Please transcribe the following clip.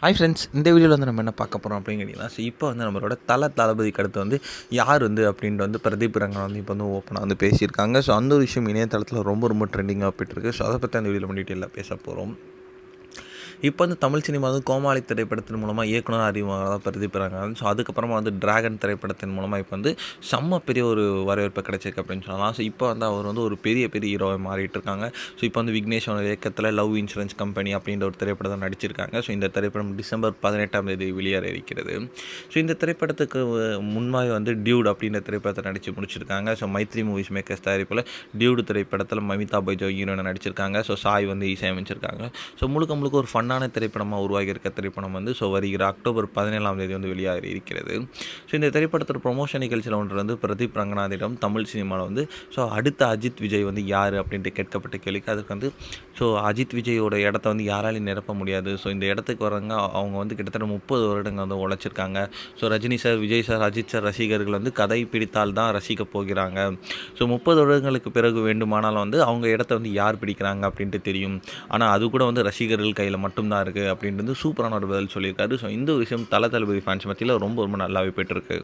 Hi friends, இந்த வீடியோவில் வந்து நம்ம என்ன பார்க்க போகிறோம் அப்படின்னு கேட்டிங்கன்னா, இப்போ வந்து நம்மளோட தளபதிக்கு அடுத்து வந்து யார் வந்து அப்படின்ட்டு வந்து பிரதீப் ரங்கன் வந்து இப்போ வந்து ஓப்பனாக வந்து பேசியிருக்காங்க. ஸோ அந்த ஒரு விஷயம் இணையதளத்தில் ரொம்ப ட்ரெண்டிங்காக போயிட்டுருக்கு. ஸோ அதை பற்றி அந்த வீடியோவில் டீட்டெயிலாக பேச போகிறோம். இப்போ வந்து தமிழ் சினிமா வந்து கோமாளி திரைப்படத்தின் மூலமாக இயக்குனர் அறிமுகமாக பிரதீப் ரங்கன். ஸோ அதுக்கப்புறமா வந்து டிராகன் திரைப்படத்தின் மூலமாக இப்போ வந்து செம்ம பெரிய ஒரு வரவேற்பு கிடைச்சிருக்கு அப்படின்னு சொல்லலாம். ஸோ இப்போ வந்து அவர் வந்து ஒரு பெரிய ஹீரோவை மாறிட்டு இருக்காங்க. ஸோ இப்போ வந்து விக்னேஷோட இயக்கத்தில் லவ் இன்சூரன்ஸ் கம்பெனி அப்படின்ற ஒரு திரைப்படம் நடிச்சிருக்காங்க. ஸோ இந்த திரைப்படம் டிசம்பர் 18 வெளியேற இருக்கிறது. ஸோ இந்த திரைப்படத்துக்கு முன்பாக வந்து டியூட் அப்படின்ற திரைப்படத்தை நடித்து முடிச்சிருக்காங்க. ஸோ மைத்ரி மூவிஸ் மேக்கர்ஸ் தயாரிப்பில் டியூடு திரைப்படத்தில் மமிதா பைஜோ ஹீரோனை நடிச்சிருக்காங்க. ஸோ சாய் வந்து இசையமைச்சிருக்காங்க. ஸோ முழுக்க ஒரு ஃபன்னான திரைப்படமாக உருவாகி இருக்க திரைப்படம் வந்து ஸோ வருகிற அக்டோபர் 17 வந்து வெளியாக இருக்கிறது. ஸோ இந்த திரைப்படத்தோட ப்ரொமோஷன் நிகழ்ச்சியில் ஒன்று வந்து பிரதீப் ரங்கநாதிடம் தமிழ் சினிமாவில் வந்து ஸோ அடுத்த அஜித் விஜய் வந்து யார் அப்படின்ட்டு கேட்கப்பட்ட கேள்விக்கு அதுக்கு வந்து ஸோ அஜித் விஜயோட இடத்த வந்து யாராலையும் நிரப்ப முடியாது. ஸோ இந்த இடத்துக்கு வரவங்க அவங்க வந்து கிட்டத்தட்ட 30 வருடங்கள் வந்து உழைச்சிருக்காங்க. So Rajini sir, Vijay sir, Ajith sir ரசிகர்கள் வந்து கதை பிடித்தால் தான் ரசிக்க போகிறாங்க. ஸோ 30 வருடங்களுக்கு பிறகு வேண்டுமானாலும் வந்து அவங்க இடத்த வந்து யார் பிடிக்கிறாங்க அப்படின்ட்டு தெரியும். ஆனால் அது கூட வந்து ரசிகர்கள் கையில் மட்டும்தான் இருக்குது அப்படின்ட்டு சூப்பரான ஒரு பதில் சொல்லியிருக்காரு. ஸோ இந்த ஒரு விஷயம் தளபதி ஃபேன்ஸ் மத்தியில் ரொம்ப நல்லாவே போயிட்டுருக்கு.